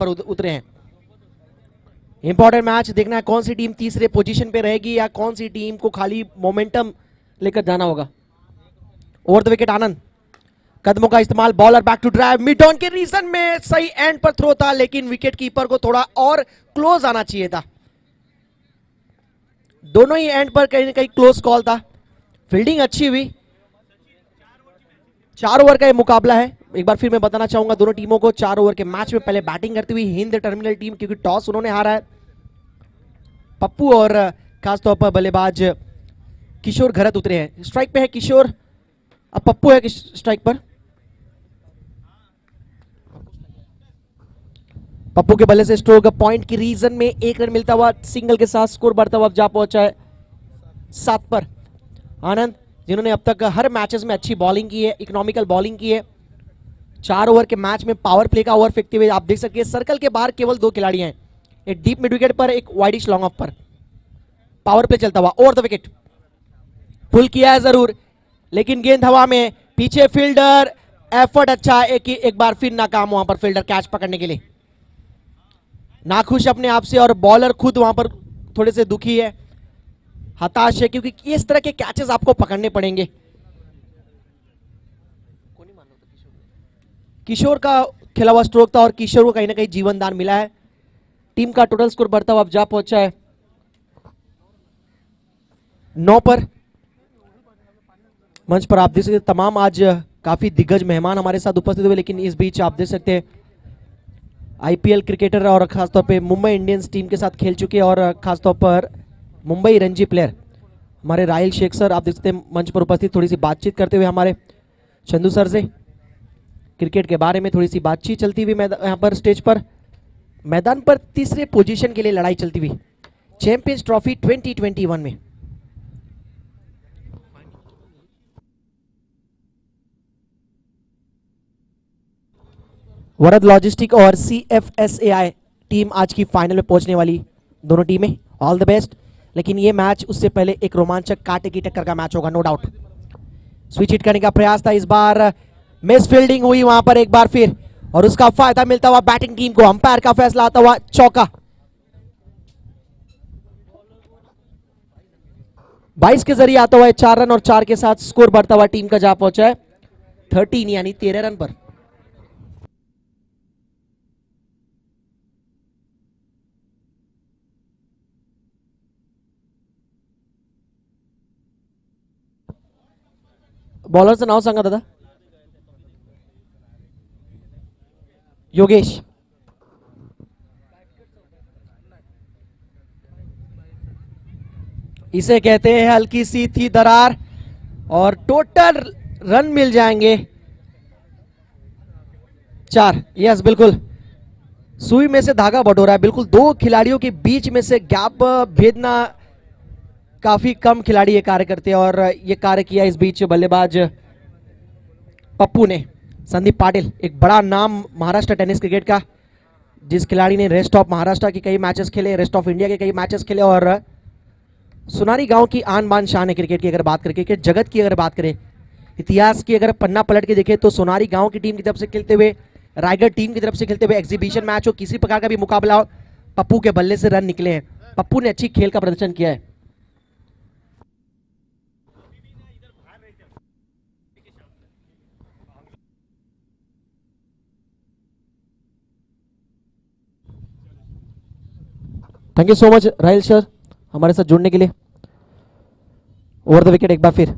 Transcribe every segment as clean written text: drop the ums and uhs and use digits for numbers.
पर उतरे हैं। Important match, देखना है कौन सी टीम तीसरे पोजीशन पे रहेगी या कौन सी टीम को खाली मोमेंटम लेकर जाना होगा। ओवर द विकेट आनंद, कदमों का इस्तेमाल, bowler back to drive, mid on के रीजन में सही एंड पर थ्रो था, लेकिन विकेट कीपर को थोड़ा और क्लोज आना चाहिए था। दोनों ही एंड पर कहीं ना कहीं क्लोज कॉल था। फील्डिंग अच्छी हुई। 4 ओवर का ये मुकाबला है। एक बार फिर मैं बताना चाहूंगा दोनों टीमों को 4 ओवर के मैच में पहले बैटिंग करती हुई हिंद टर्मिनल टीम, क्योंकि टॉस उन्होंने हारा है। पप्पू और खासतौर पर बल्लेबाज किशोर घरत उतरे हैं। स्ट्राइक पे है किशोर, अब पप्पू है स्ट्राइक पर। पप्पू के बल्ले से स्ट्रोक पॉइंट की रीजन में 1 रन मिलता हुआ, सिंगल के साथ स्कोर बढ़ता हुआ जा पहुंचा है 7 पर। आनंद, जिन्होंने अब तक हर मैचेस में अच्छी बॉलिंग की है, इकोनॉमिकल बॉलिंग की है, 4 ओवर के मैच में पावर प्ले का ओवर फेंकते हुए आप देख सकते हैं सर्कल के बाहर केवल 2 खिलाड़ी हैं, एक डीप मिड विकेट पर, एक वाइडिश लॉन्ग ऑफ पर। पावर प्ले चलता हुआ, ओवर द विकेट, पुल किया है जरूर, लेकिन गेंद हवा में, पीछे फील्डर, एफर्ट अच्छा, एक बार फिर नाकाम वहां पर फील्डर कैच पकड़ने के लिए। नाखुश अपने आप से और बॉलर खुद वहां पर थोड़े से दुखी है, हताश है, क्योंकि इस तरह के कैचेस आपको पकड़ने पड़ेंगे। किशोर का खेला हुआ स्ट्रोक था और किशोर को कहीं ना कहीं जीवन दान मिला है। टीम का टोटल स्कोर बढ़ता हुआ अब जा पहुंचा है 9 पर। मंच पर आप देख सकते तमाम आज काफी दिग्गज मेहमान हमारे साथ उपस्थित हुए, लेकिन इस बीच आप देख सकते हैं आईपीएल क्रिकेटर और खासतौर पे मुंबई इंडियंस टीम के साथ खेल चुके और खासतौर पर मुंबई रणजी प्लेयर हमारे राहिल शेख सर आप देख सकते हैं मंच पर उपस्थित, थोड़ी सी बातचीत करते हुए हमारे चंदू सर से क्रिकेट के बारे में थोड़ी सी बातचीत चलती हुई यहाँ पर स्टेज पर मैदान पर तीसरे पोजीशन के लिए लड़ाई चलती हुई चैंपियंस ट्रॉफी 2021 में। वरद लॉजिस्टिक और CFSAI टीम आज की फाइनल में पहुंचने वाली दोनों टीमें, ऑल द बेस्ट। लेकिन ये मैच उससे पहले एक रोमांचक कांटे की टक्कर का मैच होगा, नो डाउट। स्विच हिट करने का प्रयास था, इस बार मिस फील्डिंग हुई वहां पर एक बार फिर, और उसका फायदा मिलता हुआ बैटिंग टीम को, अंपायर का फैसला आता हुआ चौका। 22 के जरिए आता हुआ 4 रन और 4 के साथ स्कोर बढ़ता हुआ टीम का जा पहुंचा है 13 यानी 13 रन पर। बॉलरचं नाव सांगा दादा। योगेश। इसे कहते हैं हल्की सी थी दरार और टोटल रन मिल जाएंगे 4। यस बिल्कुल, सुई में से धागा बटोरा है, बिल्कुल 2 खिलाड़ियों के बीच में से गैप भेदना काफी कम खिलाड़ी ये कार्य करते हैं और ये कार्य किया इस बीच बल्लेबाज पप्पू ने। संदीप पाटिल, एक बड़ा नाम महाराष्ट्र टेनिस क्रिकेट का, जिस खिलाड़ी ने रेस्ट ऑफ महाराष्ट्र के कई मैचेस खेले, रेस्ट ऑफ इंडिया के कई मैचेस खेले और सुनारी गांव की आन बान शान है क्रिकेट की। अगर बात करें क्रिकेट जगत की, अगर बात करें इतिहास की, अगर पन्ना पलट के देखें तो सोनारी गांव की टीम की तरफ से खेलते हुए, रायगढ़ टीम की तरफ से खेलते हुए, एग्जीबिशन मैच हो, किसी प्रकार का भी मुकाबला हो, पप्पू के बल्ले से रन निकले हैं। पप्पू ने अच्छी खेल का प्रदर्शन किया है। थैंक यू सो मच राहिल सर हमारे साथ जुड़ने के लिए। ओवर द विकेट एक बार फिर,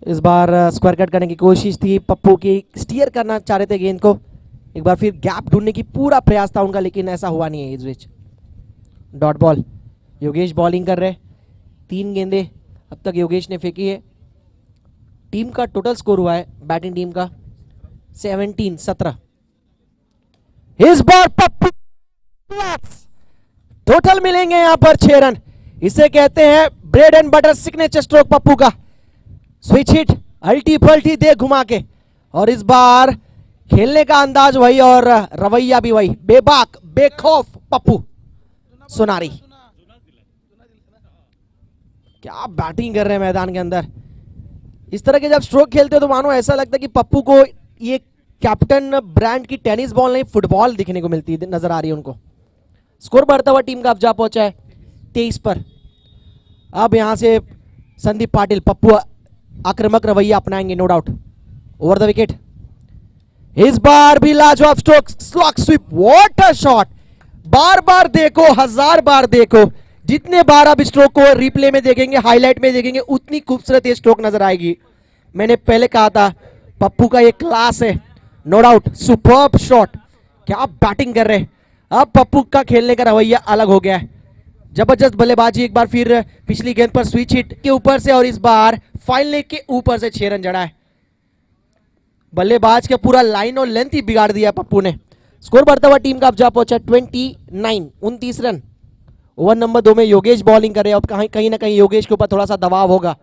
इस बार स्क्वायर कट करने की कोशिश थी पप्पू की, स्टीयर करना चाह रहे थे गेंद को, एक बार फिर गैप ढूंढने की पूरा प्रयास था उनका, लेकिन ऐसा हुआ नहीं है। इस बीच डॉट बॉल, योगेश बॉलिंग कर रहे, 3 गेंदें अब तक योगेश ने फेंकी है। टीम का टोटल स्कोर हुआ है बैटिंग टीम का 17। इस बार पप्पू टोटल मिलेंगे यहां पर 6 रन। इसे कहते हैं bread and butter signature stroke Pappu का। स्विच हिट, अल्टी पल्टी दे घुमा के, और इस बार खेलने का अंदाज वही और रवैया भी वही, बेबाक बेखौफ पप्पू सोनारी। क्या बैटिंग कर रहे हैं मैदान के अंदर। इस तरह के जब स्ट्रोक खेलते हो तो मानो ऐसा लगता है कि पप्पू को ये कैप्टन ब्रांड की टेनिस बॉल नहीं फुटबॉल दिखने को मिलती नजर आ रही है उनको। स्कोर बढ़ता हुआ टीम का अब जा पहुंचा है 23 पर। अब यहां से संदीप पाटिल पप्पू आक्रामक रवैया अपनाएंगे no doubt. Over the wicket, इस बार भी लाजवाब stroke, slog sweep, what a shot. बार बार देखो, हजार बार देखो, जितने बार आप स्ट्रोक को रिप्ले में देखेंगे, हाईलाइट में देखेंगे, उतनी खूबसूरत ये स्ट्रोक नजर आएगी। मैंने पहले कहा था पप्पू का ये क्लास है, नो डाउट। सुपर्ब शॉट, क्या बैटिंग कर रहे हैं। अब पप्पू का खेलने का रवैया अलग हो गया है, जबरदस्त बल्लेबाजी। एक बार फिर पिछली गेंद पर स्विच हिट के ऊपर से और इस बार फाइन लेग के ऊपर से 6 रन जड़ा है। बल्लेबाज का पूरा लाइन और लेंथ ही बिगाड़ दिया पप्पू ने। स्कोर बढ़ता हुआ टीम का अब जा पहुंचा 29 रन। ओवर नंबर 2 में योगेश बॉलिंग कर रहे हैं। अब कहीं ना कहीं योगेश के ऊपर थोड़ा सा दबाव होगा।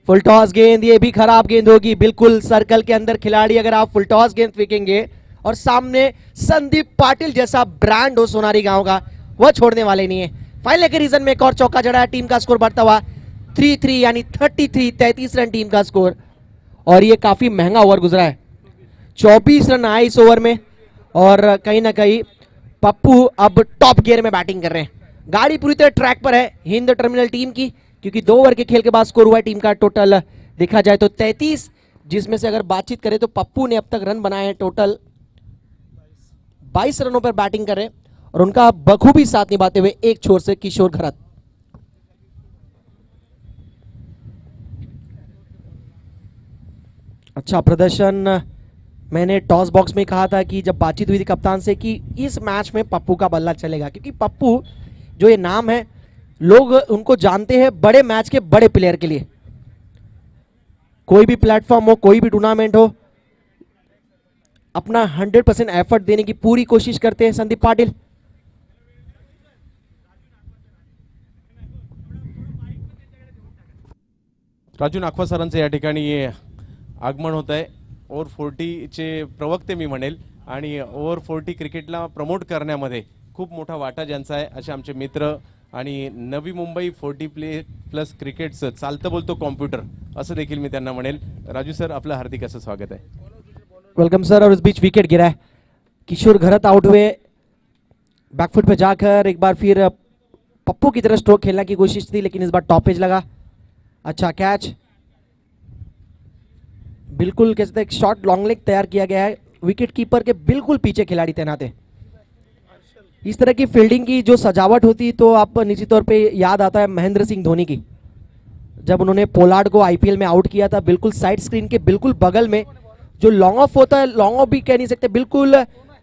फुल टॉस गेंद, ये भी खराब गेंद होगी। बिल्कुल सर्कल के अंदर खिलाड़ी अगर आप फुल टॉस गेंद फेंकेंगे और सामने संदीप पाटिल जैसा ब्रांड हो सोनारी गांव का, वह छोड़ने वाले नहीं है। फाइनल के रीजन में एक और चौका जड़ा है। टीम का स्कोर बढ़ता हुआ 3-3 यानी 33 रन टीम का स्कोर। और ये काफी महंगा ओवर गुजरा है, 24 रन आए इस ओवर में। और कहीं ना कहीं पप्पू अब टॉप गियर में बैटिंग कर रहे हैं। गाड़ी पूरी तरह ट्रैक पर है हिंद टर्मिनल टीम की, क्योंकि 2 ओवर के खेल के बाद स्कोर हुआ है टीम का टोटल देखा जाए तो 33, जिसमें से अगर बातचीत करें तो पप्पू ने अब तक रन बनाए हैं टोटल 22 रनों पर बैटिंग कर रहे हैं। और उनका बखूबी साथ निभाते हुए एक छोर से किशोर खरत। अच्छा प्रदर्शन। मैंने टॉस बॉक्स में कहा था कि जब बातचीत हुई थी कप्तान से कि इस मैच में पप्पू का बल्ला चलेगा, क्योंकि पप्पू जो ये नाम है, लोग उनको जानते हैं बड़े मैच के बड़े प्लेयर के लिए। कोई भी प्लेटफॉर्म हो, कोई भी टूर्नामेंट हो, अपना 100% एफर्ट देने की पूरी कोशिश करते हैं संदीप पाटिल। राजू नाखवा सरांचं या ठिकाणी आगमन होत आहे। ओव्हर 40चे प्रवक्ते मी म्हणेल आणि ओव्हर 40 क्रिकेटला प्रमोट करण्यामध्ये खूप मोठा वाटा ज्यांचा आहे असे आमचे मित्र आणि नवी मुंबई 40+ क्रिकेटचं चालतं बोलतो कॉम्प्युटर असं देखील मी त्यांना म्हणेल। राजू सर, आपलं हार्दिक असं स्वागत आहे। Welcome sir. और इस बीच विकेट गिरा है, किशोर घरत आउट हुए। बैकफुट पे जाकर एक बार फिर पप्पू की तरह स्ट्रोक खेलने की कोशिश थी, लेकिन इस बार टॉप पेज लगा। अच्छा कैच, बिल्कुल कैसे एक शॉर्ट लॉन्ग लेग तैयार किया गया है। विकेट कीपर के बिल्कुल पीछे खिलाड़ी तैनात है। इस तरह की फील्डिंग की जो सजावट होती तो आप निश्चित तौर पे याद आता है महेंद्र सिंह धोनी की, जब उन्होंने पोलार्ड को आईपीएल में आउट किया था। बिल्कुल साइड स्क्रीन के बिल्कुल बगल में जो लॉन्ग ऑफ होता है, लॉन्ग ऑफ भी कह नहीं सकते, बिल्कुल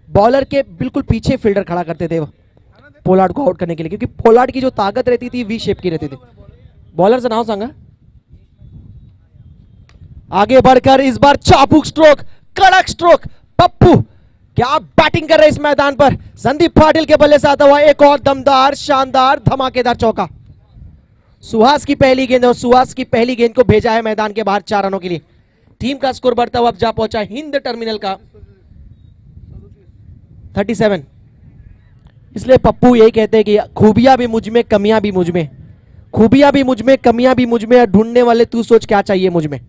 बॉलर के बिल्कुल पीछे फील्डर खड़ा करते थे पोलार्ड को आउट करने के लिए, क्योंकि पोलार्ड की जो ताकत रहती थी वी शेप की रहती थी। बॉलर से नाम सांगा। आगे बढ़कर इस बार चाबुक स्ट्रोक, कड़क स्ट्रोक। पप्पू क्या बैटिंग कर रहे इस मैदान पर। संदीप पाटिल के बल्ले से आता हुआ एक और दमदार, शानदार, धमाकेदार चौका। सुहास की पहली गेंद और सुहास की पहली गेंद को भेजा है मैदान के बाहर 4 रनों के लिए। टीम का स्कोर बढ़ता हुआ अब जा पहुंचा हिंद टर्मिनल का 37। इसलिए पप्पू यही कहते हैं कि खूबियां भी मुझ में, कमियां भी मुझ में, खूबियां भी मुझ में, कमियां भी मुझ में, ढूंढने वाले तू सोच क्या चाहिए मुझ में।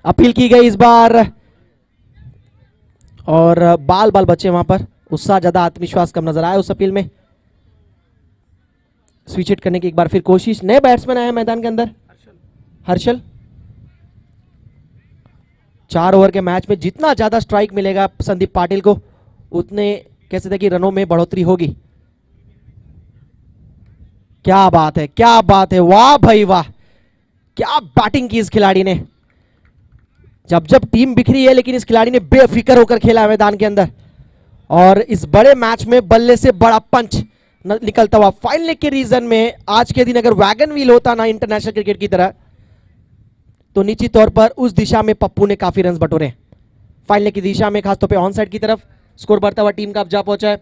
अपील की गई इस बार और बाल बाल बचे वहां पर। उत्साह ज्यादा, आत्मविश्वास कम नजर आया उस अपील में। स्विच हिट करने की एक बार फिर कोशिश। नए बैट्समैन आए मैदान के अंदर, हर्षल। 4 ओवर के मैच में जितना ज्यादा स्ट्राइक मिलेगा संदीप पाटिल को, उतने कह सकते कि रनों में बढ़ोतरी होगी। क्या बात है, क्या बात है, वाह भाई वाह, क्या बैटिंग की इस खिलाड़ी ने। जब जब टीम बिखरी है, लेकिन इस खिलाड़ी ने बेफिक्र होकर खेला मैदान के अंदर। और इस बड़े मैच में बल्ले से बड़ा पंच निकलता हुआ। फाइनल के रीजन में आज के दिन अगर वैगन व्हील होता ना इंटरनेशनल क्रिकेट की तरह, तो निश्चित तौर पर उस दिशा में पप्पू ने काफी रन बटोरे। फाइनल की दिशा में, खासतौर पे ऑन साइड की तरफ। स्कोर बढ़ता हुआ टीम का अब जा पहुंचा है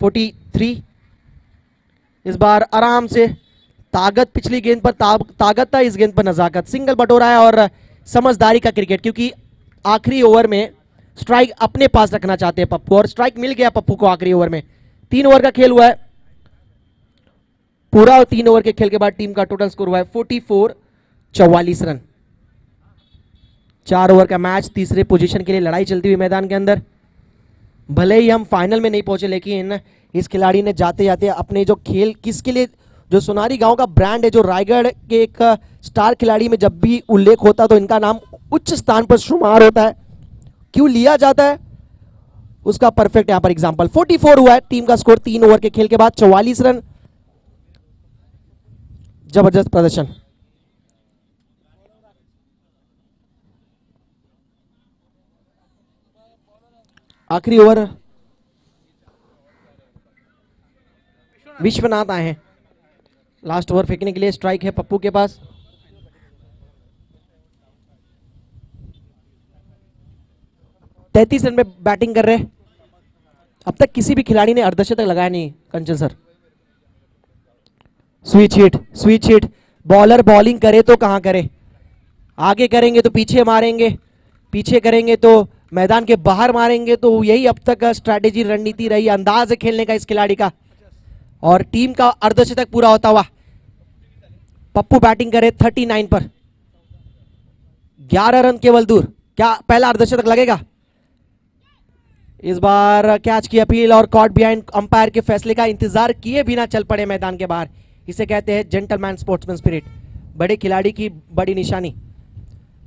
43। इस बार आराम से, ताकत पिछली गेंद पर ताकत था, इस गेंद पर नजाकत। सिंगल बटोरा है और समझदारी का क्रिकेट, क्योंकि आखिरी ओवर में स्ट्राइक अपने पास रखना चाहते हैं पप्पू, और स्ट्राइक मिल गया पप्पू को आखिरी ओवर में। 3 ओवर का खेल हुआ है। पूरा 3 ओवर के खेल के बाद टीम का टोटल स्कोर हुआ है 44 रन। 4 ओवर का मैच, तीसरे पोजीशन के लिए लड़ाई चलती हुई मैदान के अंदर। भले ही हम फाइनल में नहीं पहुंचे, लेकिन इस खिलाड़ी ने जाते जाते अपने जो खेल किसके लिए, जो सोनारी गांव का ब्रांड है, जो रायगढ़ के एक स्टार खिलाड़ी में जब भी उल्लेख होता तो इनका नाम उच्च स्थान पर शुमार होता है, क्यों लिया जाता है, उसका परफेक्ट यहां पर एग्जांपल। 44 हुआ है टीम का स्कोर 3 ओवर के खेल के बाद, 44 रन। जबरदस्त प्रदर्शन। आखिरी ओवर विश्वनाथ आए हैं लास्ट ओवर फेंकने के लिए। स्ट्राइक है पप्पू के पास। तैतीस रन में बैटिंग कर रहे हैं। अब तक किसी भी खिलाड़ी ने अर्धशतक लगाया नहीं Kanchan sir. Switch hit. Bowler bowling करे तो कहां करे, आगे करेंगे तो पीछे मारेंगे, पीछे करेंगे तो मैदान के बाहर मारेंगे। तो यही अब तक स्ट्रैटेजी, रणनीति रही, अंदाज है खेलने का इस खिलाड़ी का। और टीम का अर्धशतक पूरा होता हुआ पप्पू बैटिंग करे 39 पर, 11 रन केवल दूर। क्या पहला अर्धशतक लगेगा? इस बार कैच की अपील और कॉट बिहाइंड अंपायर के फैसले का इंतजार किए बिना चल पड़े मैदान के बाहर। इसे कहते हैं जेंटलमैन स्पोर्ट्समैन स्पिरिट, बड़े खिलाड़ी की बड़ी निशानी।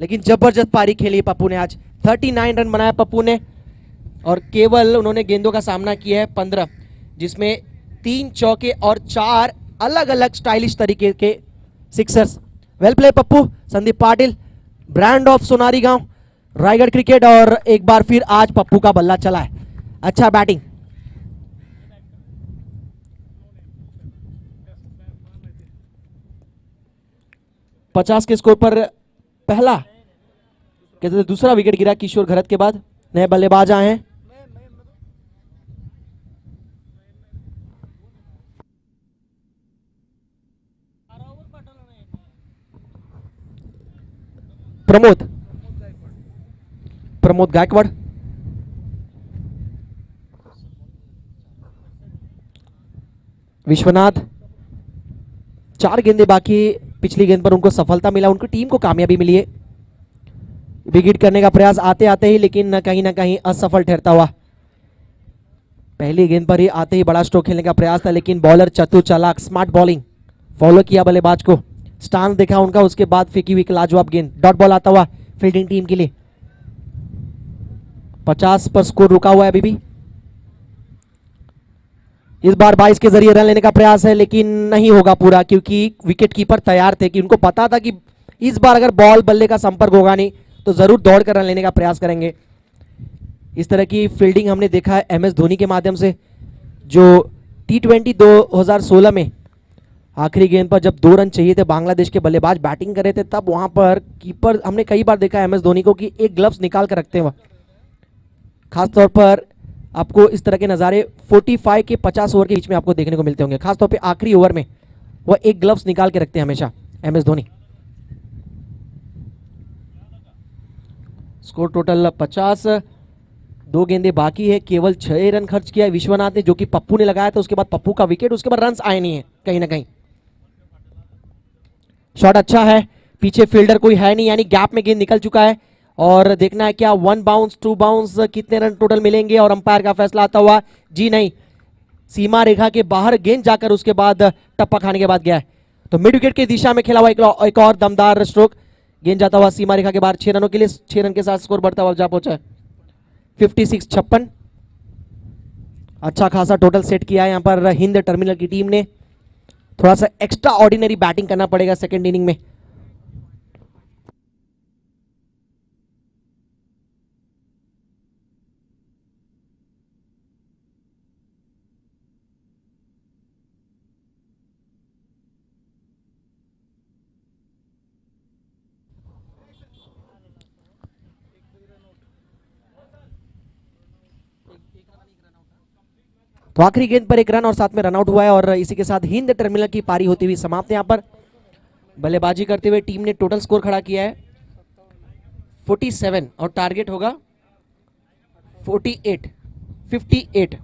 लेकिन जबरदस्त पारी खेली पप्पू ने आज। 39 रन बनाया पप्पू ने और केवल उन्होंने गेंदों का सामना किया है 15, जिसमें 3 चौके और 4 अलग अलग स्टाइलिश तरीके के sixers. Well play Pappu. Sandeep Patil, brand of Sonari गांव, रायगढ़ क्रिकेट। और एक बार फिर आज पप्पू का बल्ला चला है। अच्छा बैटिंग। पचास के स्कोर पर पहला, कहते थे दूसरा विकेट गिरा किशोर घरत के बाद। नए बल्लेबाज आए हैं। प्रमोद गायकवाड़। विश्वनाथ। 4 गेंदे बाकी, पिछली गेंद पर उनको सफलता मिला, उनकी टीम को कामयाबी मिली है। विकेट करने का प्रयास आते आते ही, लेकिन ना कहीं असफल ठहरता हुआ। पहली गेंद पर ही आते ही बड़ा स्ट्रोक खेलने का प्रयास था, लेकिन बॉलर चतुर चालाक, स्मार्ट बॉलिंग, फॉलो किया बल्लेबाज को, स्टांस देखा उनका, उसके बाद फेंकी हुई लाजवाब गेंद। डॉट बॉल आता हुआ फील्डिंग टीम के लिए। 50 पर स्कोर रुका हुआ है अभी भी। इस बार 22 के जरिए रन लेने का प्रयास है, लेकिन नहीं होगा पूरा, क्योंकि विकेट कीपर तैयार थे कि उनको पता था कि इस बार अगर बॉल बल्ले का संपर्क होगा नहीं तो जरूर दौड़कर रन लेने का प्रयास करेंगे। इस तरह की फील्डिंग हमने देखा है MS धोनी के माध्यम से, जो T20 2016 में आखिरी गेंद पर जब 2 रन चाहिए थे, बांग्लादेश के बल्लेबाज बैटिंग कर रहे थे, तब वहां पर कीपर हमने कई बार देखा MS धोनी को कि एक ग्लव्स निकाल कर रखते हैं वह। खासतौर पर आपको इस तरह के नज़ारे 45 के 50 ओवर के बीच में आपको देखने को मिलते होंगे। खासतौर पे आखिरी ओवर में वह एक ग्लव्स निकाल के रखते हैं हमेशा MS धोनी। स्कोर टोटल 50, 2 गेंदे बाकी है, केवल 6 रन खर्च किया है विश्वनाथ ने, जो कि पप्पू ने लगाया था। उसके बाद पप्पू का विकेट, उसके बाद रन्स आए नहीं है कहीं ना कहीं। शॉट अच्छा है, पीछे फील्डर कोई है नहीं, यानी गैप में गेंद निकल चुका है। और देखना है क्या 1 बाउंस 2 बाउंस कितने रन टोटल मिलेंगे। और अंपायर का फैसला आता हुआ, जी नहीं, सीमा रेखा के बाहर गेंद जाकर उसके बाद टप्पा खाने के बाद गया है। तो मिड विकेट की दिशा में खेला हुआ एक और दमदार स्ट्रोक, गेंद जाता हुआ सीमा रेखा के बाहर। 6 रनों के लिए 6 रन के साथ स्कोर बढ़ता हुआ जा पहुंचा है 56-56। अच्छा खासा टोटल सेट किया है यहां पर हिंद टर्मिनल की टीम ने। थोड़ा सा एक्स्ट्रा ऑर्डिनरी बैटिंग करना पड़ेगा सेकेंड इनिंग में। तो आखिरी गेंद पर 1 रन और साथ में रनआउट हुआ है। और इसी के साथ हिंद टर्मिनल की पारी होती हुई समाप्त है। यहां पर बल्लेबाजी करते हुए टीम ने टोटल स्कोर खड़ा किया है 47 और टारगेट होगा 58,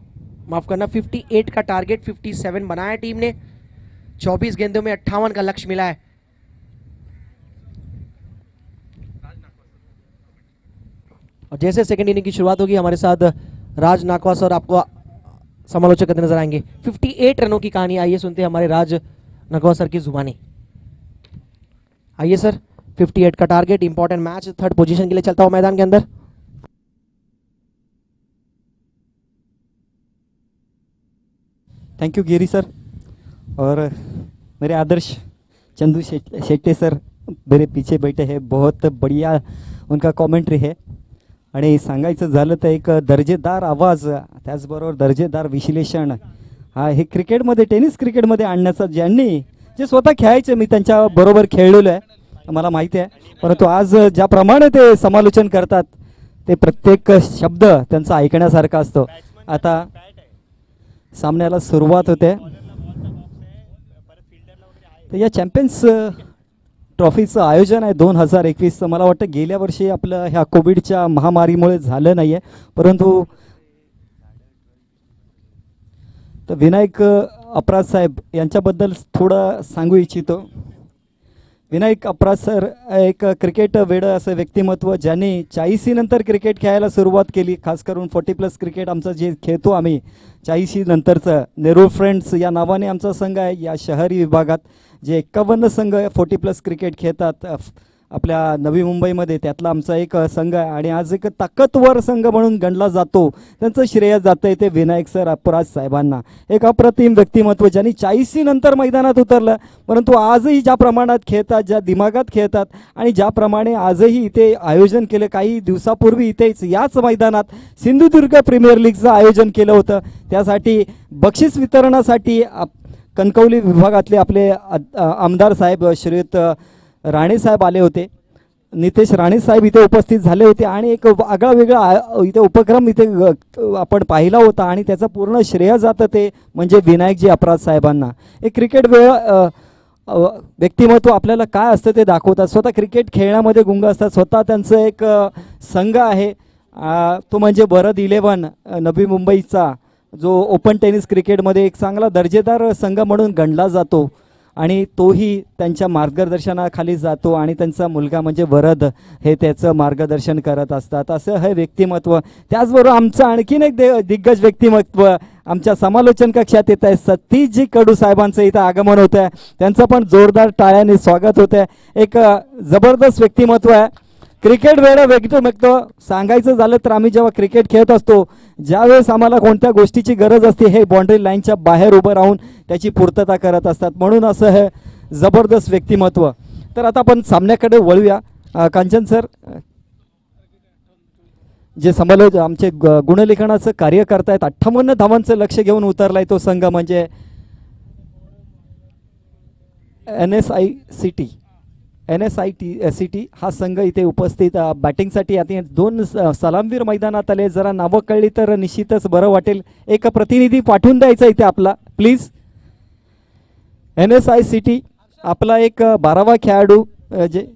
माफ करना 58 का टारगेट 57 बनाया टीम ने। 24 गेंदों में 58 का लक्ष्य मिला है। और जैसे सेकंड इनिंग की शुरुआत होगी हमारे साथ राज नाकवा सर आपको समालोचक करते नजर आएंगे। 58 रनों की कहानी, आइए सुनते हैं हमारे राज नाकवा सर की जुबानी। आइए सर, 58 का target, important match, third position के लिए चलता हुआ मैदान के अंदर। थैंक यू गिरी सर और मेरे आदर्श चंदू शेट्टे सर मेरे पीछे बैठे हैं। बहुत बढ़िया उनका कॉमेंट्री है आणि सांगायचं झालं तर एक दर्जेदार आवाज त्याचबरोबर दर्जेदार विश्लेषण हा हे क्रिकेटमध्ये टेनिस क्रिकेटमध्ये आणण्याचा ज्यांनी जे स्वतः खेळायचे मी त्यांच्या बरोबर खेळलेलो आहे मला माहिती आहे, परंतु आज ज्याप्रमाणे ते समालोचन करतात ते प्रत्येक शब्द त्यांचा ऐकण्यासारखा असतो। आता सामन्याला सुरुवात होते। तर या चॅम्पियन्स ट्रॉफीचं आयोजन आहे 2021 चं। मला वाटतं गेल्या वर्षी आपलं ह्या कोविडच्या महामारीमुळे झालं नाहीये, परंतु तर विनायक अपराध साहेब यांच्याबद्दल थोडं सांगू इच्छितो। विनायक अपराध सर एक क्रिकेट वेड असं व्यक्तिमत्व ज्यांनी 40 नंतर क्रिकेट खेळायला सुरुवात केली, खास करून 40+ क्रिकेट आमचं जे खेळतो आम्ही 40 नंतरचं नेहरू फ्रेंड्स या नावाने आमचा संघ आहे। या शहरी विभागात जे 51 संघ 40+ क्रिकेट खेळतात आपल्या नवी मुंबईमध्ये, त्यातला आमचा एक संघ आहे आणि आज एक ताकदवर संघ म्हणून गणला जातो। त्यांचं श्रेय जातंय ते विनायक सर अपराध साहेबांना। एक अप्रतिम व्यक्तिमत्व ज्यांनी 40 नंतर मैदानात उतरलं, परंतु आजही ज्या प्रमाणात खेळतात, ज्या दिमागात खेळतात आणि ज्याप्रमाणे आजही इथे आयोजन केलं। काही दिवसापूर्वी इथेच याच मैदानात सिंधुदुर्ग प्रीमियर लीगचं आयोजन केलं होतं। त्यासाठी बक्षीस वितरणासाठी कणकवली विभागातले आपले आमदार साहेब श्रीयुत राणे साहेब आले होते, नितेश राणे साहेब इथे उपस्थित झाले होते आणि एक आगळा वेगळा इथे उपक्रम इथे आपण पाहिला होता आणि त्याचं पूर्ण श्रेय जातं ते म्हणजे विनायकजी अपराध साहेबांना। एक क्रिकेट व्यक्तिमत्व आपल्याला काय असतं ते दाखवतात। स्वतः क्रिकेट खेळण्यामध्ये गुंग असतात, स्वतः त्यांचं एक संघ आहे तो म्हणजे बरद 11 नवी मुंबईचा, जो ओपन टेनिस क्रिकेटमध्ये एक चांगला दर्जेदार संघ म्हणून गणला जातो आणि तोही त्यांच्या मार्गदर्शनाखाली जातो आणि त्यांचा मुलगा म्हणजे वरद हे त्याचं मार्गदर्शन करत असतात। असं हे व्यक्तिमत्व। त्याचबरोबर आमचं आणखीन एक दिग्गज व्यक्तिमत्व आमच्या समालोचन कक्षात येत आहे, सतीशजी कडू साहेबांचं इथं आगमन होत आहे। त्यांचं पण जोरदार टाळ्यांनी स्वागत होत आहे। एक जबरदस्त व्यक्तिमत्व आहे, क्रिकेट वेळा व्यक्तिमत्व। सांगायचं झालं तर आम्ही जेव्हा क्रिकेट खेळत असतो, ज्यावेळेस आम्हाला कोणत्या गोष्टीची गरज असते हे बाउंड्री लाईनच्या बाहेर उभं राहून त्याची पूर्तता करत असतात, म्हणून असं हे जबरदस्त व्यक्तिमत्व। तर आता आपण सामन्याकडे वळूया। कांचन सर जे समालोचक आमचे गुणलेखनाचं कार्य करतायत, 58 धावांचं लक्ष घेऊन उतरलाय तो संघ म्हणजे NSICT हा संघ इथे उपस्थित बॅटिंगसाठी आता 2 सलामवीर मैदानात आले। जरा नावं कळली तर निश्चितच बरं वाटेल। एक प्रतिनिधी पाठवून द्यायचा इथे आपला प्लीज। NSICT आपला एक 12वा खेळाडू जे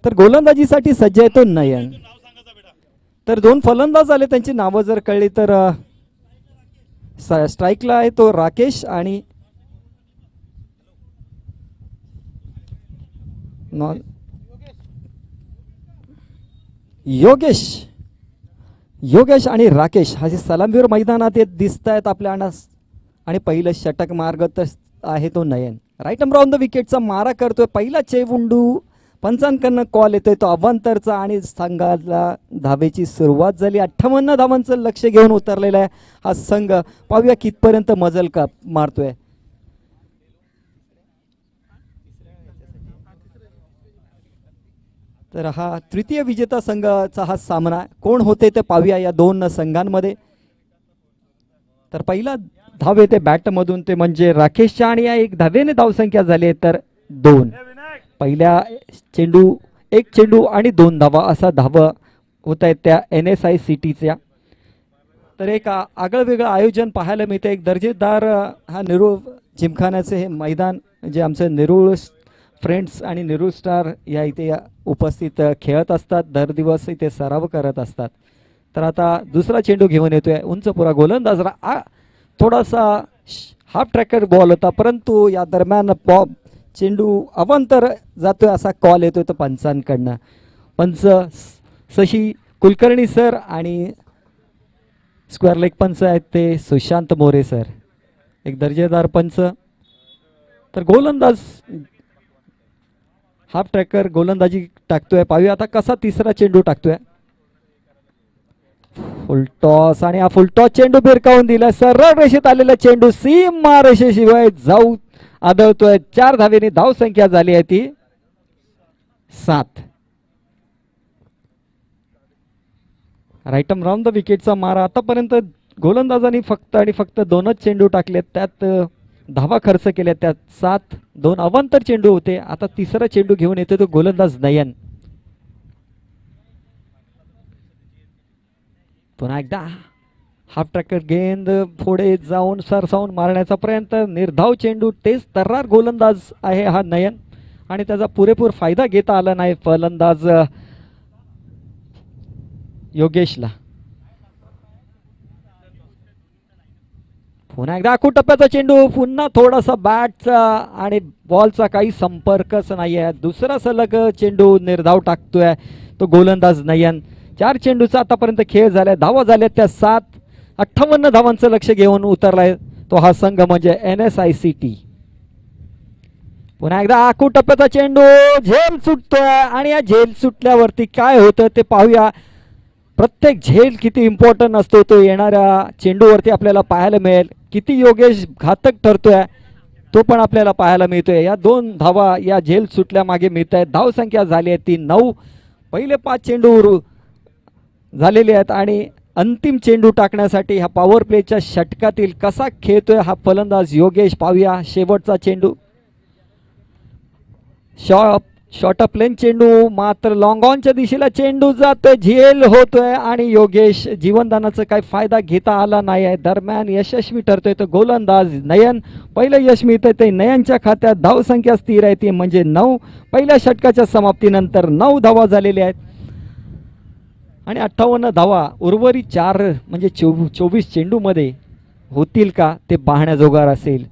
तर गोलंदाजीसाठी सज्ज आहे तो नयन। तर 2 फलंदाज आले, त्यांची नावं जर कळली तर स्ट्राईकला आहे तो राकेश आणि योगेश आणि राकेश असे सलामवीर मैदानात येत दिसत आहेत आपल्याला आणि पहिलं षटक मार्ग तर आहे तो नयन। राईट नंबर ऑन द विकेटचा मारा करतोय, पहिला चेंडू पंचांकडनं कॉल येतोय तो अवांतरचा आणि संघाला धावेची सुरुवात झाली। 58 धावांचं लक्ष घेऊन उतरलेला आहे हा संघ। पाहूया कितपर्यंत मजल का मारतोय। तर हा तृतीय विजेता संघाचा हा सामना कोण होते ते पाहूया या 2 संघांमध्ये। तर पहिला धाव येते बॅटमधून ते म्हणजे राकेशच्या आणि या 1 धावेने धावसंख्या झाली तर 2। पहिल्या चेंडू 1 चेंडू आणि 2 धावा असा धावा होत आहेत त्या NSICTच्या। तर एक आगळं वेगळं आयोजन पाहायला मिळते। एक दर्जेदार हा नेरूळ जिमखान्याचे हे मैदान जे आमचं नेरूळ फ्रेंड्स आणि नेरूळ स्टार या इथे उपस्थित खेळत असतात, दर दिवस इथे सराव करत असतात। तर आता दुसरा चेंडू घेऊन येतोय उंच पुरा गोलंदाज थोडासा हाफ ट्रॅकर बॉल होता, परंतु या दरम्यान चेंडू अवांतर जातोय असा कॉल येतोय तो पंचांकडनं. पंच शशी कुलकर्णी सर आणि स्क्वेअर लेग पंच आहेत ते सुशांत मोरे सर, एक दर्जेदार पंच. तर गोलंदाज हाफ ट्रॅकर गोलंदाजी टाकतोय. पाहूया आता कसा तिसरा चेंडू टाकतोय. फुल टॉस आणि हा फुल टॉस चेंडू भिरकावून दिला. सरळ रेषेत आलेला चेंडू सीमा रेषेशिवाय जाऊ आदळतोय. 4 धावेने धाव संख्या झाली आहे ती 7. राईटम राऊंड द विकेटचा मारा. आतापर्यंत गोलंदाजांनी फक्त आणि फक्त 2च चेंडू टाकलेत, त्यात धावा खर्च केल्या, त्यात 7. 2 अवांतर चेंडू होते. आता तिसरा चेंडू घेऊन येतो तो गोलंदाज नयन. पुन्हा एकदा हाफ ट्रॅकर गेंद पुढे जाऊन सरसावून मारण्याचा प्रयत्न. निर्धाव चेंडू. तेच तर्रार गोलंदाज आहे हा नयन आणि त्याचा पुरेपूर फायदा घेता आला नाही फलंदाज योगेशला. पुन्हा एकदा आखू टप्प्याचा चेंडू. पुन्हा थोडासा बॅटचा आणि बॉलचा काही संपर्कच नाही आहे. दुसरा सलग चेंडू निर्धाव टाकतोय तो गोलंदाज नयन. 4 चेंडूचा आतापर्यंत खेळ झालाय. धावा झाल्या त्या 7. 58 धावांचं लक्ष घेऊन उतरलाय तो हा संघ म्हणजे NSICT. पुन्हा एकदा आखू टप्प्याचा चेंडू. झेल सुटतोय आणि या झेल सुटल्यावरती काय होतं ते पाहूया. प्रत्येक झेल किती इम्पॉर्टंट असतो तो येणाऱ्या चेंडूवरती आपल्याला पाहायला मिळेल. किती योगेश घातक ठरतोय तो पण आपल्याला पाहायला मिळतोय. या 2 धावा या झेल सुटल्या मागे मिळत आहेत. धाव संख्या झाली आहे ती 9. पहिले 5 चेंडू झालेले आहेत आणि अंतिम चेंडू टाकण्यासाठी ह्या पॉवर प्लेच्या षटकातील कसा खेळतोय हा फलंदाज योगेश. पाहूया शेवटचा चेंडू. शॉर्ट प्लेन चेंडू, मात्र लॉंग ऑनच्या दिशेला चेंडू जातोय. झेल होतोय आणि योगेश जीवनदानाचा काही फायदा घेता आला नाही आहे. दरम्यान यशस्वी ठरतोय तो गोलंदाज नयन. पहिलं यश मिळतंय ते नयनच्या खात्यात. धाव संख्या स्थिर आहे ती म्हणजे 9. पहिल्या षटकाच्या समाप्तीनंतर 9 धावा झालेल्या आहेत आणि 58 धावा उर्वरित 4 म्हणजे 24 चेंडूमध्ये होतील का ते पाहण्याजोगार असेल.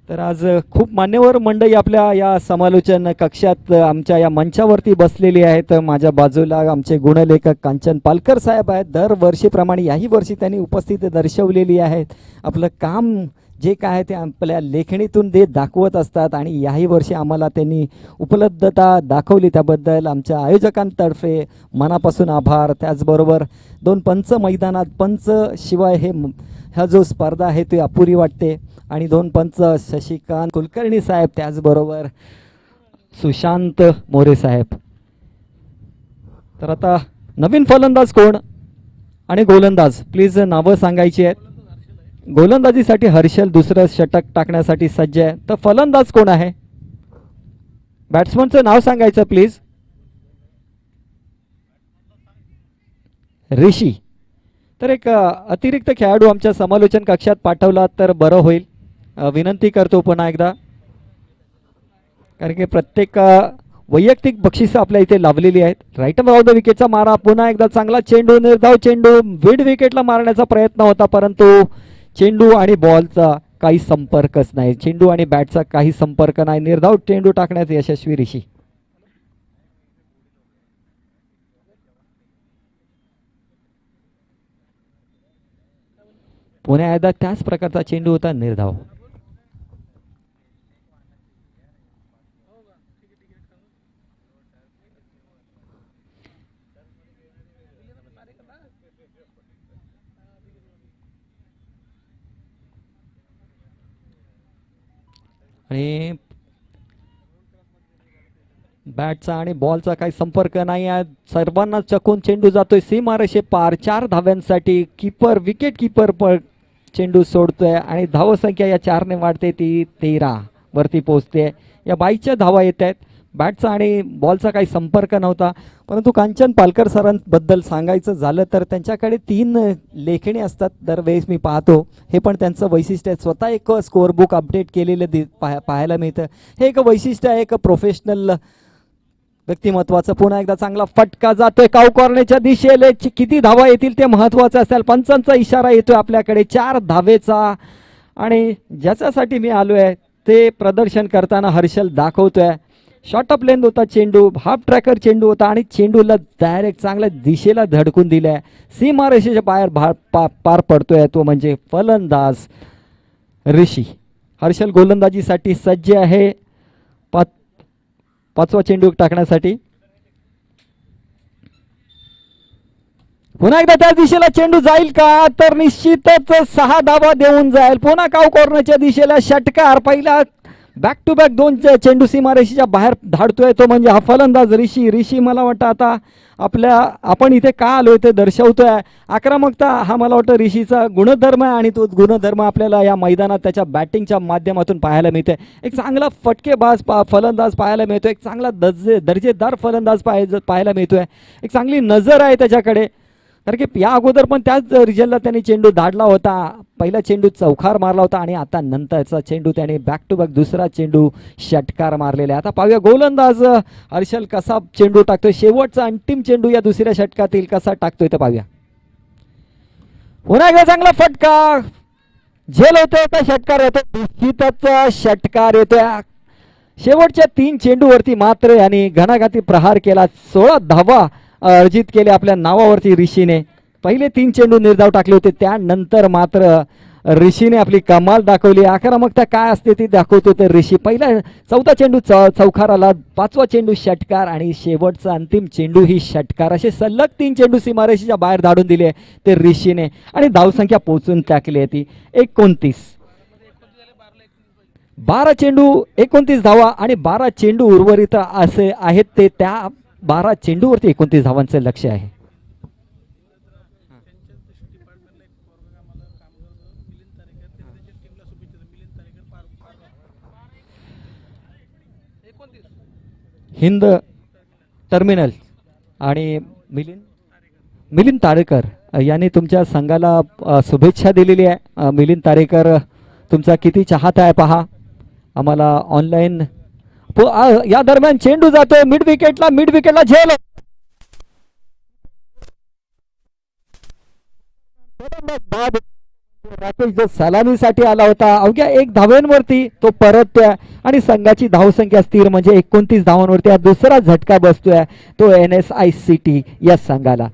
तर आज खूप मान्यवर मंडळी आपल्या या समालोचन कक्षात आमच्या या मंचावरती बसलेली आहेत. माझ्या बाजूला आमचे गुणलेखक कांचन पालकर साहेब आहेत. दरवर्षीप्रमाणे याही वर्षी त्यांनी उपस्थिती दर्शवलेली आहे. आपलं काम जे काय आहे ते आपल्या लेखणीतून ते दाखवत असतात आणि याही वर्षी आम्हाला त्यांनी उपलब्धता दाखवली त्याबद्दल आमच्या आयोजकांतर्फे मनापासून आभार. त्याचबरोबर 2 पंच मैदानात पंच शिवाय हा जो स्पर्धा आहे ती अपुरी वाटते आणि 2 पंच शशिकांत कुलकर्णी साहेब त्याचबरोबर सुशांत मोरे साहेब. तर आता नवीन फलंदाज कोण आणि गोलंदाज प्लीज नावं सांगायची आहेत. गोलंदाजीसाठी हर्षल दुसरं षटक टाकण्यासाठी सज्ज आहे. तर फलंदाज कोण आहे बॅट्समनचं नाव सांगायचं प्लीज. ऋषी. तर एक अतिरिक्त खेळाडू आमच्या समालोचन कक्षात पाठवला तर बरं होईल. विनंती करतो पुन्हा एकदा, कारण की प्रत्येक वैयक्तिक बक्षिसं आपल्या इथे लावलेली आहेत. राईट ऑफ द विकेटचा मारा. पुन्हा एकदा चांगला चेंडू. निर्धाव चेंडू. मिड विकेटला मारण्याचा प्रयत्न होता परंतु चेंडू आणि बॉलचा काही संपर्कच नाही. चेंडू आणि बॅटचा काही संपर्क नाही. निर्धाव चेंडू टाकण्यात यशस्वी ऋषी. पुन्हा एकदा त्याच प्रकारचा चेंडू होता. निर्धाव. आणि बॅटचा आणि बॉलचा काही संपर्क नाही आहे. सर्वांना चकून चेंडू जातोय सीमारेषे पार. 4 धाव्यांसाठी कीपर विकेट कीपर चेंडू सोडतोय आणि धावसंख्या या 4ने वाढते ती 13 वरती पोहोचते. या 22च्या धावा येत आहेत. बॅटचा आणि बॉलचा काही संपर्क नव्हता. परंतु कांचन पालकर सरांबद्दल सांगायचं झालं तर त्यांच्याकडे 3 लेखणी असतात दरवेळेस मी पाहतो. हे पण त्यांचं वैशिष्ट्य आहे. स्वतः एक स्कोअरबुक अपडेट केलेलं पाहायला मिळतं. हे एक वैशिष्ट्य आहे एक प्रोफेशनल व्यक्तिमत्वाचं. पुन्हा एकदा चांगला फटका जातोय काऊ कॉर्नरच्या दिशेला. किती धावा येतील ते महत्वाचं असेल. पंचांचा इशारा येतोय आपल्याकडे. 4 धावेचा आणि ज्याच्यासाठी मी आलो आहे ते प्रदर्शन करताना हर्षल दाखवतोय. शॉर्ट ऑफ लेंथ होता चेंडू, हाफ ट्रॅकर चेंडू होता आणि चेंडूला डायरेक्ट चांगल्या दिशेला धडकून दिलाय. सीमारेषेच्या बाहेर पार पडतोय तो म्हणजे फलंदाज ऋषी. हर्षल गोलंदाजीसाठी सज्ज आहे. पाचवा चेंडू टाकण्यासाठी. पुन्हा एकदा त्या दिशेला चेंडू जाईल का, तर निश्चितच 6 धावा देऊन जाईल. पुन्हा काव कॉर्नरच्या दिशेला षटकार. पहिला बॅक टू बॅक 2 चेंडू सीमारेषेच्या बाहेर धाडतोय तो म्हणजे हा फलंदाज ऋषी. मला वाटतं आता आपण इथे का आलोय ते दर्शवतोय. आक्रमकता हा मला वाटतं ऋषीचा गुणधर्म आहे आणि तो गुणधर्म आपल्याला या मैदानात त्याच्या बॅटिंगच्या माध्यमातून पाहायला मिळतोय. एक चांगला फटकेबाज फलंदाज पाहायला मिळतोय. एक चांगला दर्जेदार फलंदाज पाहायला मिळतोय. एक चांगली नजर आहे त्याच्याकडे. कारण की या अगोदर पण त्याच रिजनला त्यांनी चेंडू धाडला होता. पहिला चेंडू चौकार मारला होता आणि आता नंतरचा चेंडू त्याने बॅक टू बॅक दुसरा चेंडू षटकार मारलेला आहे. आता पाहूया गोलंदाज हर्षल कसा चेंडू टाकतोय. शेवटचा अंतिम चेंडू या दुसऱ्या षटकातील कसा टाकतोय तर पाहूया. पुन्हा एकदा चांगला फटका झेल होतोय का षटकार येतो. निश्चितच षटकार येतोय. शेवटच्या 3 चेंडूवरती मात्र याने घणाघाती प्रहार केला. 16 धावा अर्जित केले आपल्या नावावरती ऋषीने. पहिले 3 चेंडू निर्धाव टाकले होते, त्यानंतर मात्र ऋषीने आपली कमाल दाखवली. आक्रमकता काय असते ती दाखवतो ते ऋषी. पहिला 4था चेंडू चौकार आला, 5वा चेंडू षटकार आणि शेवटचा अंतिम चेंडू ही षटकार. असे सलग 3 चेंडू सीमारेषेच्या बाहेर धाडून दिले ते ऋषीने आणि धावसंख्या पोहोचून टाकली होती 29. 12 चेंडू 29 धावा आणि 12 चेंडू उर्वरित असे आहेत ते. त्या 12 चेंडूवरती 29 धावांचं लक्ष आहे. हिंद टर्मिनल आणि मिलिंद तारेकर यांनी तुमच्या संघाला शुभेच्छा दिलेली आहे. मिलिंद तारेकर तुमचा किती चाहता आहे पहा आम्हाला ऑनलाईन. या दरम्यान चेंडू जातोय मिड विकेटला झेल. राकेश जो सलामीसाठी आला होता अवघ्या 1 धावेंवरती तो परततोय आणि संघाची धावसंख्या स्थिर म्हणजे 29 धावांवरती. हा दुसरा झटका बसतोय तो NSICT या संघाला.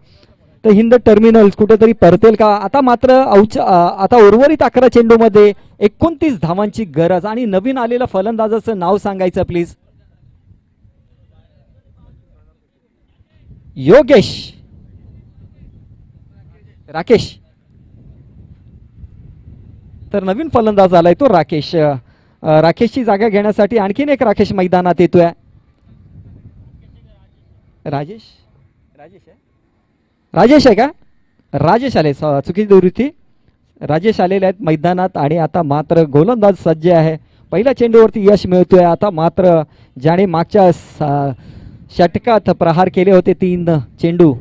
तर हिंद टर्मिनल कुठेतरी परतेल का. आता मात्र आता उर्वरित 11 चेंडू मध्ये 29 धावांची गरज आणि नवीन आलेल्या फलंदाजाचं नाव सांगायचं प्लीज. योगेश राकेश. तर नवीन फलंदाज आलाय तो राकेश. राकेशची जागा घेण्यासाठी आणखीन एक राकेश मैदानात येतोय. राजेश आहे का. राजेश आले, चुकीची दुरुस्ती. राजेश आलेले आहेत मैदानात आणि आता मात्र गोलंदाज सज्ज आहे. पहिल्या चेंडूवरती यश मिळतोय. आता मात्र ज्याने मागच्या षटकात प्रहार केले होते 3 चेंडू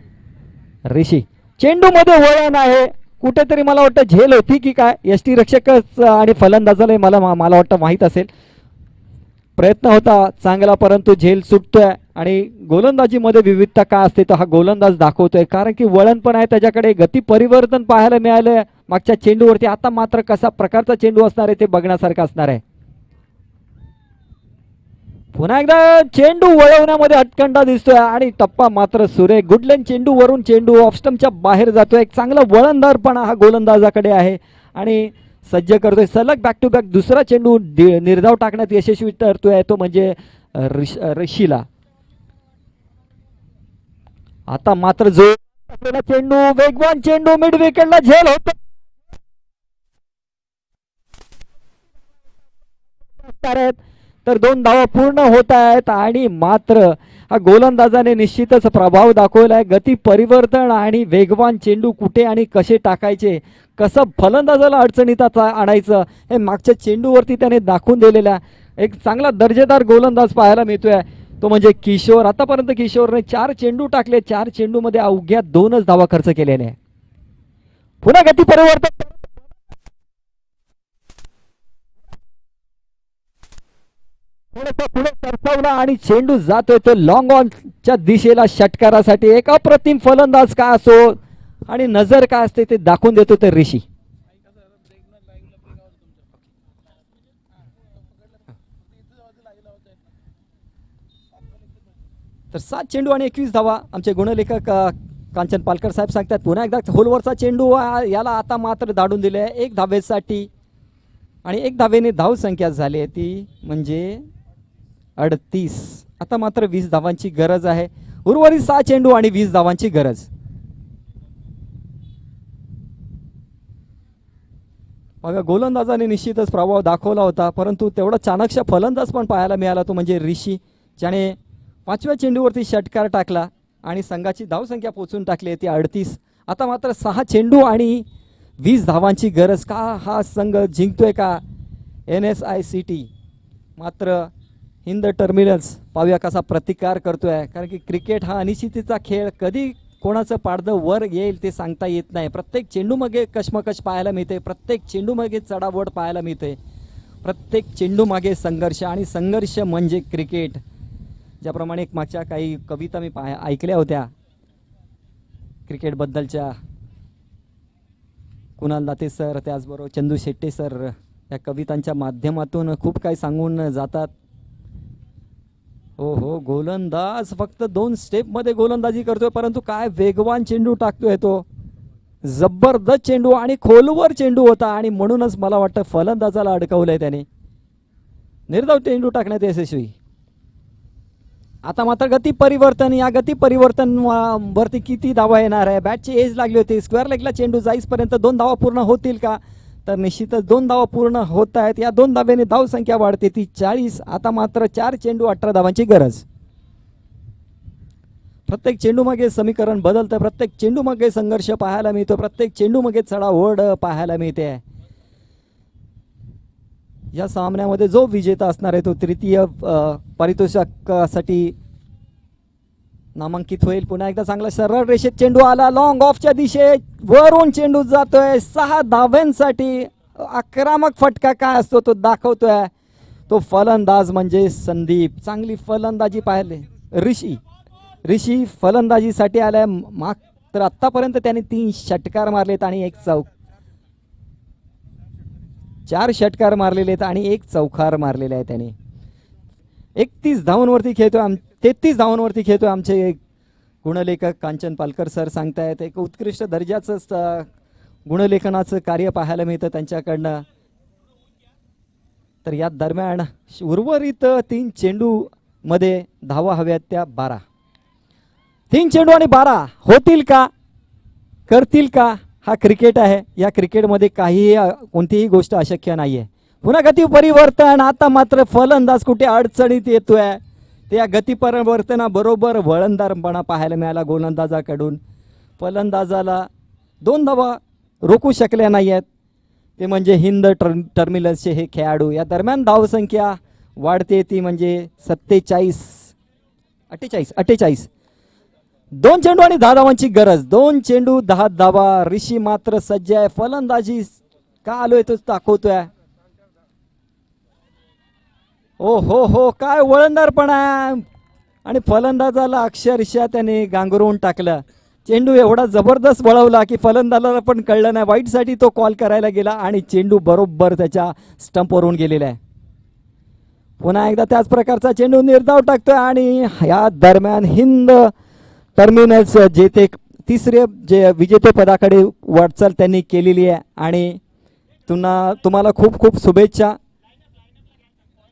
ऋषी. चेंडू मध्ये वळण आहे कुठेतरी. मला वाटतं झेल होती की काय. यष्टी रक्षक आणि फलंदाजाला मला वाटतं माहीत असेल. प्रयत्न होता चांगला परंतु झेल सुटतोय आणि गोलंदाजीमध्ये विविधता काय असते तर हा गोलंदाज दाखवतोय. कारण की वळण पण आहे त्याच्याकडे, गती परिवर्तन पाहायला मिळालंय मागच्या चेंडूवरती. आता मात्र कसा प्रकारचा चेंडू असणार आहे ते बघण्यासारखं असणार आहे. पुन्हा एकदा चेंडू वळवण्यामध्ये हटकंडा दिसतोय आणि टप्पा मात्र सुरेख. गुडलेन चेंडू वरून चेंडू ऑफ स्टंपच्या बाहेर जातोय. एक चांगला वळणदारपणा हा गोलंदाजाकडे आहे आणि सज्ज करतोय. सलग बॅक टू बॅक दुसरा चेंडू निर्धाव टाकण्यात यशस्वी ठरतोय तो म्हणजे ऋषीला. आता मात्र जो चेंडू वेगवान चेंडू मिड विकेटला झेल होतो. तर 2 धावा पूर्ण होत आहेत आणि मात्र हा गोलंदाजाने निश्चितच प्रभाव दाखवलाय. गती परिवर्तन आणि वेगवान चेंडू कुठे आणि कसे टाकायचे, कसं फलंदाजाला अडचणीत आणायचं हे मागच्या चेंडूवरती त्याने दाखवून दिलेला एक चांगला दर्जेदार गोलंदाज पाहायला मिळतोय तो म्हणजे किशोर. आतापर्यंत किशोरने 4 चेंडू टाकले. 4 चेंडू मध्ये अवघ्या 2च धावा खर्च केलेले. पुन्हा गती परिवर्तन पुढे सरसावला आणि चेंडू जातोय तो लॉंग ऑनच्या दिशेला षटकारासाठी. एक अप्रतिम फलंदाज का असो आणि नजर काय असते ते दाखवून देतो ते ऋषी. तर 7 चेंडू आणि 21 धावा आमचे गुणलेखक कांचन पालकर साहेब सांगतात. पुन्हा एकदा होलवरचा चेंडू याला आता मात्र धाडून दिले आहे 1 धावेसाठी आणि 1 धावेने धाव संख्या झाली आहे ती म्हणजे 38. आता मात्र 20 धावांची गरज आहे. उर्वरित 6 चेंडू आणि 20 धावांची गरज. बघा गोलंदाजाने निश्चितच प्रभाव दाखवला होता, परंतु तेवढा चाणक्य फलंदाज पण पाहायला मिळाला तो म्हणजे ऋषी, ज्याने 5व्या चेंडूवरती षटकार टाकला आणि संघाची धावसंख्या पोचून टाकली ती 38. आता मात्र 6 चेंडू आणि 20 धावांची गरज. का हा संघ जिंकतोय का NSICT? मात्र हिंद टर्मिनल्स पाहूया कसा प्रतिकार करतोय, कारण की क्रिकेट हा अनिश्चितीचा खेळ, कधी कोणाचं पाडदं वर येईल ते सांगता येत नाही. प्रत्येक चेंडूमागे कशमकश पाहायला मिळते, प्रत्येक चेंडूमागे चढावड पाहायला मिळते, प्रत्येक चेंडूमागे संघर्ष, आणि संघर्ष म्हणजे क्रिकेट. ज्याप्रमाणे मागच्या काही कविता मी ऐकल्या होत्या क्रिकेटबद्दलच्या, कुणाल दाते सर त्याचबरोबर चंदू शेट्टे सर या कवितांच्या माध्यमातून खूप काही सांगून जातात. हो गोलंदाज फक्त 2 स्टेपमध्ये गोलंदाजी करतोय, परंतु काय वेगवान चेंडू टाकतोय तो, जबरदस्त चेंडू आणि खोलवर चेंडू होता, आणि म्हणूनच मला वाटतं फलंदाजाला अडकवलंय त्याने. निर्धाव चेंडू टाकण्यात यशस्वी. आता मात्र गती परिवर्तन, या गती परिवर्तन वरती किती धावा येणार आहे? बॅटची एज लागली होती, स्क्वेअर लेगला चेंडू जाईसपर्यंत 2 धावा पूर्ण होतील का? तर निश्चितच 2 धावा पूर्ण होत आहेत. या 2 धाव्याने धाव संख्या वाढते ती 40. आता मात्र 4 चेंडू 18 धावांची गरज. प्रत्येक चेंडू मागे समीकरण बदलतं, प्रत्येक चेंडू मागे संघर्ष पाहायला मिळतो, प्रत्येक चेंडू मागे चढाओढ पाहायला मिळते. या सामन्यामध्ये जो विजेता असणार आहे तो तृतीय पारितोषिकासाठी नामांकित होईल. पुन्हा एकदा चांगला सरळ रेषेत चेंडू आला, लॉंग ऑफच्या दिशेत वरून चेंडू जातोय 6 धाव्यांसाठी. आक्रमक फटका काय असतो तो दाखवतोय तो फलंदाज म्हणजे संदीप. चांगली फलंदाजी पाहिले ऋषी फलंदाजीसाठी आलाय. मात्र आतापर्यंत त्याने 3 षटकार मारलेत आणि 1 चौक, 4 षटकार मारलेले आहेत आणि 1 चौकार मारलेला आहे त्याने. 31 धावांवरती खेळतोय, 33 धावांवरती खेळतोय आमचे गुणलेखक कांचन पालकर सर सांगतायत. एक उत्कृष्ट दर्जाचं गुणलेखनाचं कार्य पाहायला मिळतं त्यांच्याकडनं. तर या दरम्यान उर्वरित 3 चेंडू मध्ये धावा हव्यात त्या 12. 3 चेंडू आणि 12 होतील का, करतील का? हा क्रिकेट आहे, या क्रिकेटमध्ये कोणतीही गोष्ट अशक्य नाहीये. पुन्हा गती परिवर्तन. आता मात्र फलंदाज कुठे अडचणीत येतोय, त्या गती परिवर्तनाबरोबर वळणदारपणा पाहायला मिळाला गोलंदाजाकडून. फलंदाजाला 2 धावा रोखू शकल्या नाही आहेत, ते म्हणजे हिंद टर्मिनल्सचे हे खेळाडू. या दरम्यान धावसंख्या वाढते ती म्हणजे 48. 2 चेंडू आणि 10 धावांची गरज. 2 चेंडू 10 धावा. ऋषी मात्र सज्ज आहे, फलंदाजी का आलोय तो दाखवतोय. हो काय वळणदारपणा, आणि फलंदाजाला अक्षरशः त्याने गांगरून टाकलं. चेंडू एवढा जबरदस्त वळवला की फलंदाजाला पण कळलं नाही. वाईटसाठी तो कॉल करायला गेला आणि चेंडू बरोबर त्याच्या स्टंपवरून गेलेला आहे. पुन्हा एकदा त्याच प्रकारचा चेंडू निर्धाव टाकतोय आणि या दरम्यान हिंद टर्मिनल्स तिसरे विजेते पदाकडे वाटचाल त्यांनी केलेली आहे आणि तुम्हाला खूप खूप शुभेच्छा.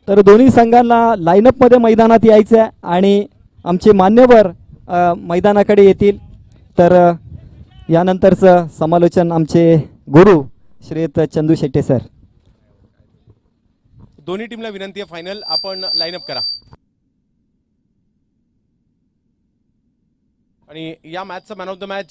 तर दोन्ही संघांना लाईनअपमध्ये मैदानात यायचं आहे आणि आमचे मान्यवर मैदानाकडे येतील. तर यानंतरचं समालोचन आमचे गुरु श्रीयुत चंदू शेट्टे सर. दोन्ही टीमला विनंती आहे, फायनल आपण लाईनअप करा. आणि या मॅचचा मॅन ऑफ द मॅच